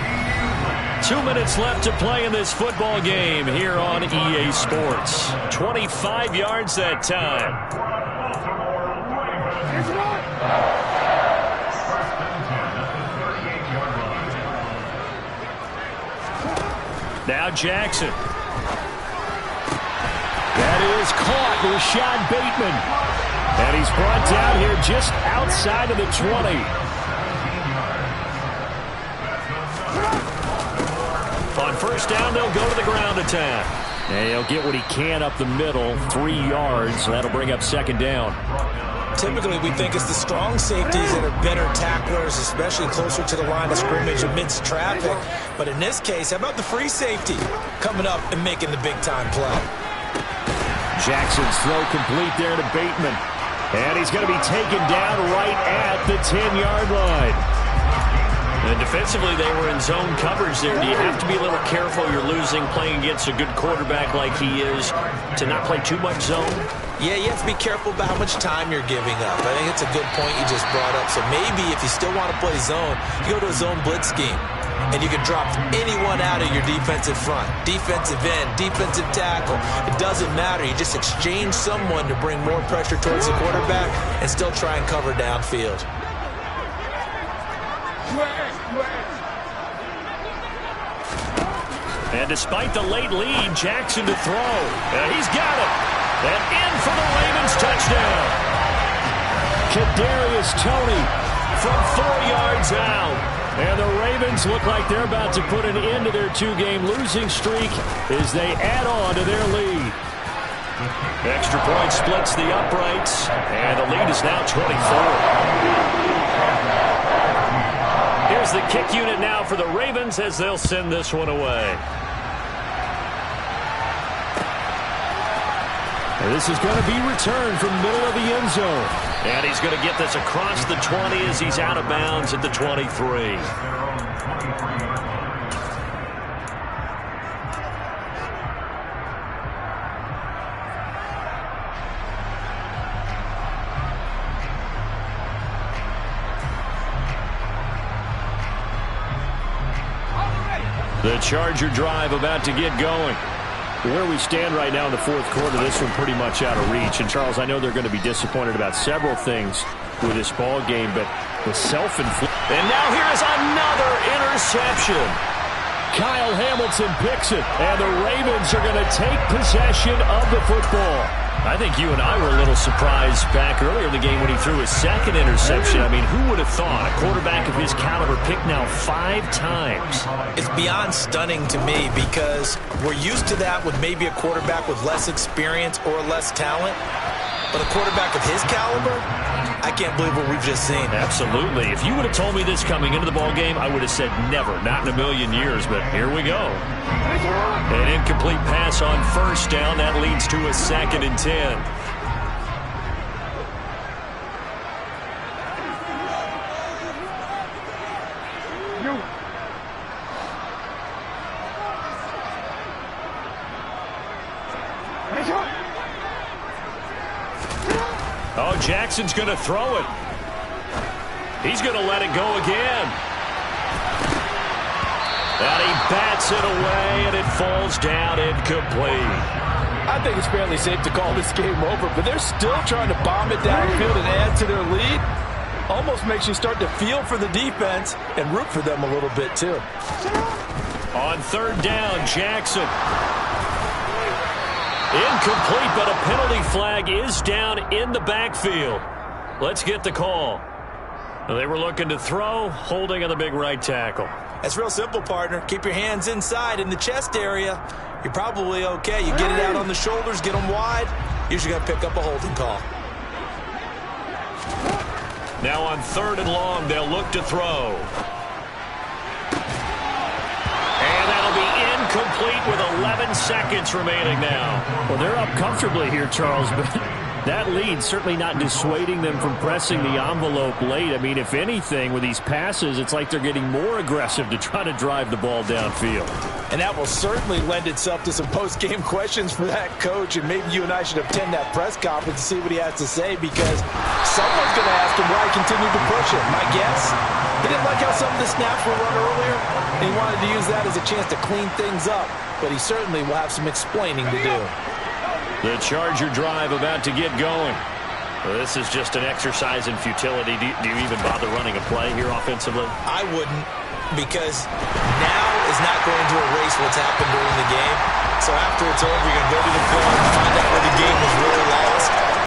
2 minutes left to play in this football game here on EA Sports. 25 yards that time. Now Jackson. That is caught. Rashad Bateman. And he's brought down here just outside of the 20. On 1st down, they'll go to the ground attack. And he'll get what he can up the middle, 3 yards. That'll bring up 2nd down. Typically, we think it's the strong safeties that are better tacklers, especially closer to the line of scrimmage amidst traffic. But in this case, how about the free safety coming up and making the big-time play? Jackson's throw complete there to Bateman. And he's going to be taken down right at the 10-yard line. The And defensively, they were in zone coverage there. Do you have to be a little careful? You're losing, playing against a good quarterback like he is, to not play too much zone? Yeah, you have to be careful about how much time you're giving up. I think it's a good point you just brought up. So maybe if you still want to play zone, you go to a zone blitz scheme. And you can drop anyone out of your defensive front. Defensive end, defensive tackle. It doesn't matter. You just exchange someone to bring more pressure towards the quarterback and still try and cover downfield. And despite the late lead, Jackson to throw. He's got it. And in for the Ravens touchdown. Kadarius Toney from 4 yards out. And the Ravens look like they're about to put an end to their 2-game losing streak as they add on to their lead. Extra point splits the uprights, and the lead is now 24. Here's the kick unit now for the Ravens as they'll send this one away. And this is going to be returned from middle of the end zone. And he's going to get this across the 20 as he's out of bounds at the 23. The Charger drive about to get going. Where we stand right now in the fourth quarter, this one pretty much out of reach. And, Charles, I know they're going to be disappointed about several things with this ball game, but the self-inflicted. And now here is another interception. Kyle Hamilton picks it, and the Ravens are going to take possession of the football. I think you and I were a little surprised back earlier in the game when he threw his second interception. I mean, who would have thought a quarterback of his caliber picked now 5 times? It's beyond stunning to me because we're used to that with maybe a quarterback with less experience or less talent. But a quarterback of his caliber, I can't believe what we've just seen. Absolutely. If you would have told me this coming into the ball game, I would have said never, not in a million years, but here we go. An incomplete pass on first down. That leads to a 2nd and 10. Oh, Jackson's going to throw it. He's going to let it go again. And he bats it away, and it falls down incomplete. I think it's fairly safe to call this game over, but they're still trying to bomb it downfield and add to their lead. Almost makes you start to feel for the defense and root for them a little bit, too. On 3rd down, Jackson. Incomplete, but a penalty flag is down in the backfield. Let's get the call. They were looking to throw, holding on the big right tackle. That's real simple, partner. Keep your hands inside in the chest area. You're probably okay. You get it out on the shoulders, get them wide. Usually going to pick up a holding call. Now on 3rd and long, they'll look to throw. And that'll be incomplete with 11 seconds remaining now. Well, they're up comfortably here, Charles, but that lead certainly not dissuading them from pressing the envelope late. I mean, if anything, with these passes, it's like they're getting more aggressive to try to drive the ball downfield. And that will certainly lend itself to some post-game questions for that coach, and maybe you and I should attend that press conference to see what he has to say, because someone's going to ask him why he continued to push it. My guess, he didn't like how some of the snaps were run earlier, and he wanted to use that as a chance to clean things up, but he certainly will have some explaining to do. The Charger drive about to get going. Well, this is just an exercise in futility. Do you even bother running a play here offensively? I wouldn't, because now is not going to erase what's happened during the game. So after it's over, you're going to go to the field and find out where the game was really lost.